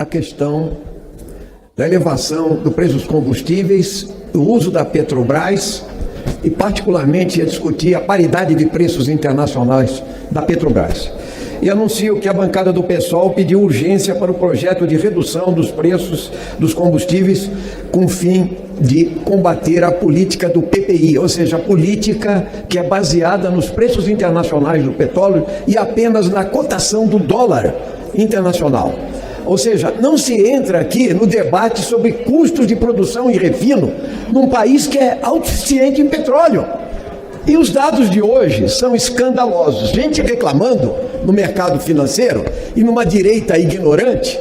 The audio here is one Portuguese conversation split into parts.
a questão da elevação do preço dos combustíveis, do uso da Petrobras e, particularmente, a discutir a paridade de preços internacionais da Petrobras. E anuncio que a bancada do PSOL pediu urgência para o projeto de redução dos preços dos combustíveis com o fim de combater a política do PPI, ou seja, a política que é baseada nos preços internacionais do petróleo e apenas na cotação do dólar internacional. Ou seja, não se entra aqui no debate sobre custos de produção e refino num país que é autossuficiente em petróleo. E os dados de hoje são escandalosos. Gente reclamando no mercado financeiro e numa direita ignorante,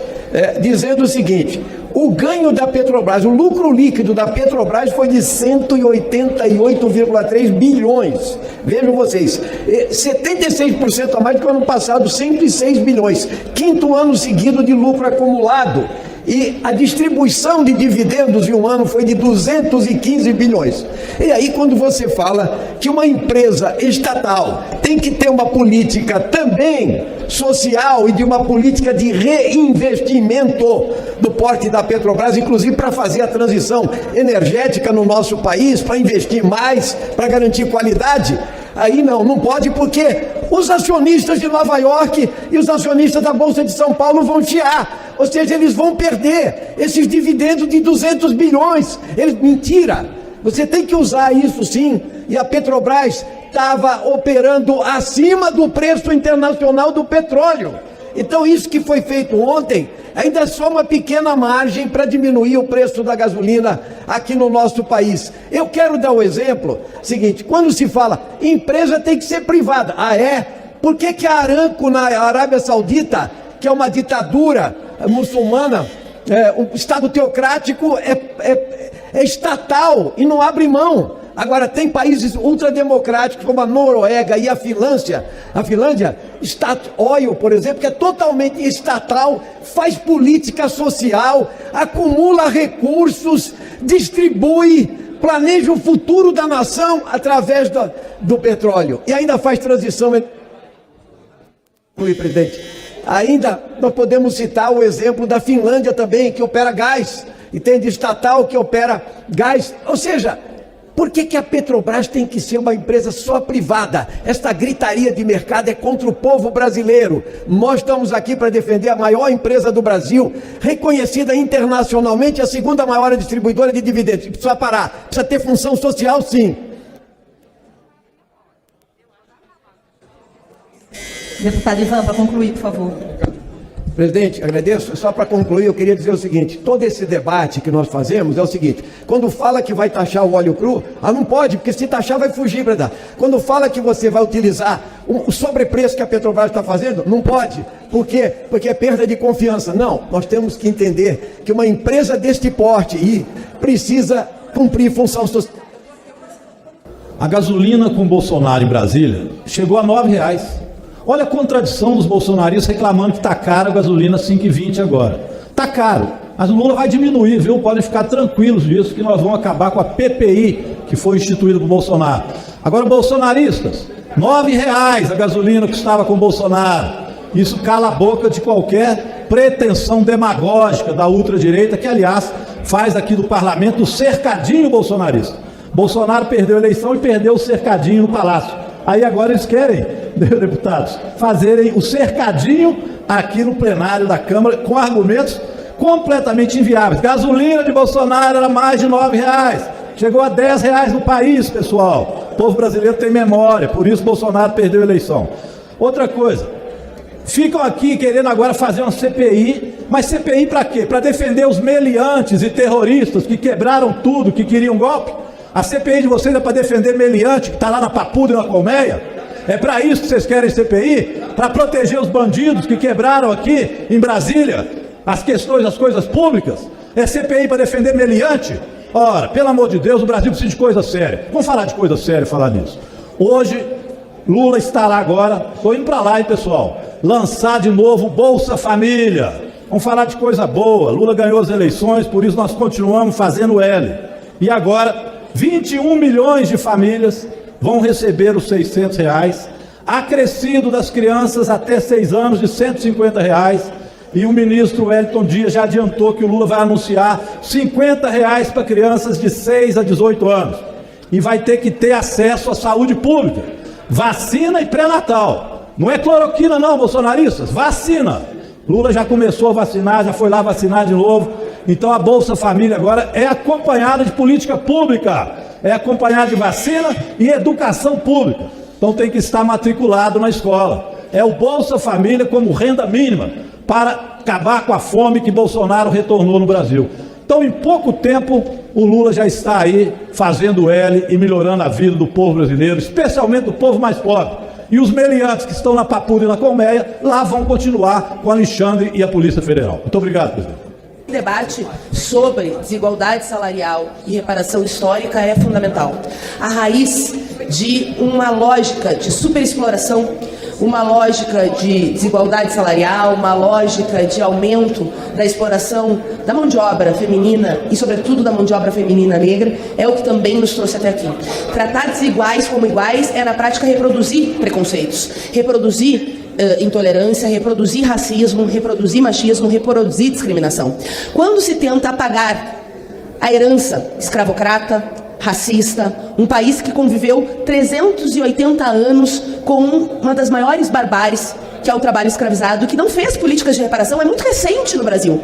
dizendo o seguinte: o ganho da Petrobras, o lucro líquido da Petrobras foi de 188,3 bilhões. Vejam vocês, 76% a mais do que o ano passado, 106 bilhões. Quinto ano seguido de lucro acumulado. E a distribuição de dividendos em um ano foi de 215 bilhões. E aí, quando você fala que uma empresa estatal tem que ter uma política também social e de uma política de reinvestimento do porte da Petrobras, inclusive para fazer a transição energética no nosso país, para investir mais, para garantir qualidade, aí não pode, porque os acionistas de Nova York e os acionistas da Bolsa de São Paulo vão chiar. Ou seja, eles vão perder esses dividendos de 200 bilhões. Mentira! Você tem que usar isso sim. E a Petrobras estava operando acima do preço internacional do petróleo. Então isso que foi feito ontem ainda é só uma pequena margem para diminuir o preço da gasolina aqui no nosso país. Eu quero dar um exemplo seguinte: quando se fala empresa tem que ser privada. Ah, é? Por que a Aramco na Arábia Saudita, que é uma ditadura muçulmana, um Estado teocrático, é estatal e não abre mão? Agora, tem países ultrademocráticos como a Noruega e a Finlândia, Stat Oil, por exemplo, que é totalmente estatal, faz política social, acumula recursos, distribui, planeja o futuro da nação através do petróleo e ainda faz transição. Presidente, ainda nós podemos citar o exemplo da Finlândia também, que opera gás, e tem de estatal que opera gás. Ou seja, por que a Petrobras tem que ser uma empresa só privada? Esta gritaria de mercado é contra o povo brasileiro. Nós estamos aqui para defender a maior empresa do Brasil, reconhecida internacionalmente, a segunda maior distribuidora de dividendos. Precisa parar, precisa ter função social, sim. Deputado Ivan, para concluir, por favor. Presidente, agradeço. Só para concluir, eu queria dizer o seguinte: todo esse debate que nós fazemos é o seguinte: quando fala que vai taxar o óleo cru, não pode, porque se taxar vai fugir, verdade? Quando fala que você vai utilizar o sobrepreço que a Petrobras está fazendo, não pode. Por quê? Porque é perda de confiança. Não, nós temos que entender que uma empresa deste porte precisa cumprir função social. A gasolina com Bolsonaro em Brasília chegou a R$ 9,00. Olha a contradição dos bolsonaristas reclamando que está caro a gasolina 5,20 agora. Está caro, mas o Lula vai diminuir, viu? Podem ficar tranquilos disso, que nós vamos acabar com a PPI que foi instituída por Bolsonaro. Agora, bolsonaristas, R$ 9,00 a gasolina que estava com Bolsonaro. Isso cala a boca de qualquer pretensão demagógica da ultradireita, que, aliás, faz aqui do parlamento o cercadinho bolsonarista. Bolsonaro perdeu a eleição e perdeu o cercadinho no Palácio. Aí agora eles querem, deputados, fazerem o cercadinho aqui no plenário da Câmara com argumentos completamente inviáveis. Gasolina de Bolsonaro era mais de R$ 9,00. Chegou a R$ 10,00 no país, pessoal. O povo brasileiro tem memória, por isso Bolsonaro perdeu a eleição. Outra coisa, ficam aqui querendo agora fazer uma CPI, mas CPI para quê? Para defender os meliantes e terroristas que quebraram tudo, que queriam golpe? A CPI de vocês é para defender meliante que está lá na Papuda e na Colmeia? É para isso que vocês querem CPI? Para proteger os bandidos que quebraram aqui em Brasília as questões das coisas públicas? É CPI para defender meliante? Ora, pelo amor de Deus, o Brasil precisa de coisa séria. Vamos falar de coisa séria, falar nisso. Hoje, Lula estará agora, estou indo para lá, hein, pessoal, lançar de novo Bolsa Família. Vamos falar de coisa boa. Lula ganhou as eleições, por isso nós continuamos fazendo L. E agora, 21 milhões de famílias vão receber os R$ 600, acrescido das crianças até 6 anos de R$ 150, E o ministro Wellington Dias já adiantou que o Lula vai anunciar R$50 para crianças de 6 a 18 anos. E vai ter que ter acesso à saúde pública, vacina e pré-natal. Não é cloroquina não, bolsonaristas, vacina. Lula já começou a vacinar, já foi lá vacinar de novo. Então a Bolsa Família agora é acompanhada de política pública, é acompanhada de vacina e educação pública. Então tem que estar matriculado na escola. É o Bolsa Família como renda mínima para acabar com a fome que Bolsonaro retornou no Brasil. Então, em pouco tempo, o Lula já está aí fazendo L e melhorando a vida do povo brasileiro, especialmente do povo mais pobre. E os meliantes que estão na Papuda e na Colmeia, lá vão continuar com Alexandre e a Polícia Federal. Muito obrigado, presidente. O debate sobre desigualdade salarial e reparação histórica é fundamental. A raiz de uma lógica de superexploração, uma lógica de desigualdade salarial, uma lógica de aumento da exploração da mão de obra feminina e, sobretudo, da mão de obra feminina negra, é o que também nos trouxe até aqui. Tratar desiguais como iguais é, na prática, reproduzir preconceitos, reproduzir intolerância, reproduzir racismo, reproduzir machismo, reproduzir discriminação. Quando se tenta apagar a herança escravocrata, racista, um país que conviveu 380 anos com uma das maiores barbáries, que é o trabalho escravizado, que não fez políticas de reparação, é muito recente no Brasil.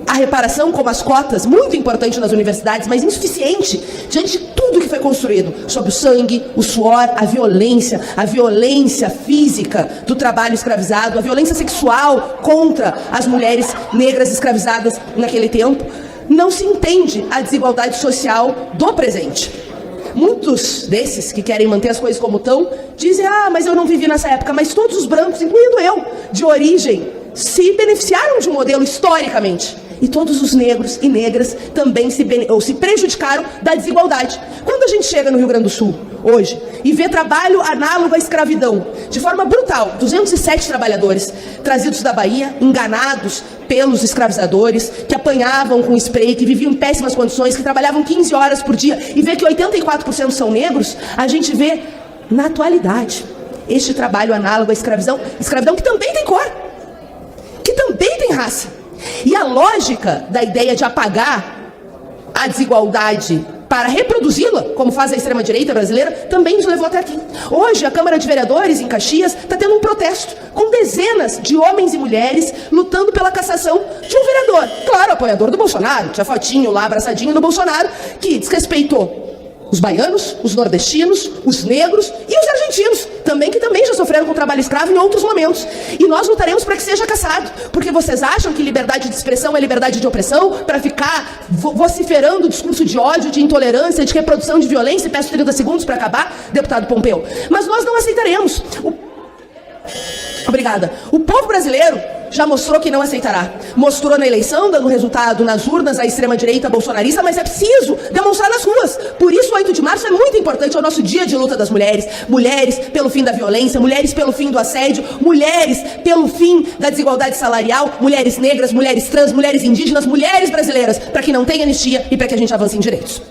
A reparação, como as cotas, muito importante nas universidades, mas insuficiente diante de tudo que foi construído sobre o sangue, o suor, a violência física do trabalho escravizado, a violência sexual contra as mulheres negras escravizadas naquele tempo. Não se entende a desigualdade social do presente. Muitos desses que querem manter as coisas como estão, dizem, mas eu não vivi nessa época, mas todos os brancos, incluindo eu, de origem, se beneficiaram de um modelo historicamente. E todos os negros e negras também se prejudicaram da desigualdade. Quando a gente chega no Rio Grande do Sul, hoje, e vê trabalho análogo à escravidão, de forma brutal, 207 trabalhadores trazidos da Bahia, enganados pelos escravizadores, que apanhavam com spray, que viviam em péssimas condições, que trabalhavam 15 horas por dia, e vê que 84% são negros, a gente vê, na atualidade, este trabalho análogo à escravidão que também tem cor, que também tem raça. E a lógica da ideia de apagar a desigualdade para reproduzi-la, como faz a extrema-direita brasileira, também nos levou até aqui. Hoje, a Câmara de Vereadores, em Caxias, está tendo um protesto com dezenas de homens e mulheres lutando pela cassação de um vereador. Claro, apoiador do Bolsonaro, tinha fotinho lá, abraçadinho do Bolsonaro, que desrespeitou os baianos, os nordestinos, os negros e os argentinos, que também já sofreram com trabalho escravo em outros momentos. E nós lutaremos para que seja cassado, porque vocês acham que liberdade de expressão é liberdade de opressão, para ficar vociferando o discurso de ódio, de intolerância, de reprodução de violência, e peço 30 segundos para acabar, deputado Pompeu. Mas nós não aceitaremos. Obrigada. O povo brasileiro já mostrou que não aceitará. Mostrou na eleição, dando resultado nas urnas, a extrema-direita bolsonarista, mas é preciso demonstrar nas ruas. Por isso, o 8 de março é muito importante, é o nosso dia de luta das mulheres. Mulheres pelo fim da violência, mulheres pelo fim do assédio, mulheres pelo fim da desigualdade salarial, mulheres negras, mulheres trans, mulheres indígenas, mulheres brasileiras, para que não tenha anistia e para que a gente avance em direitos.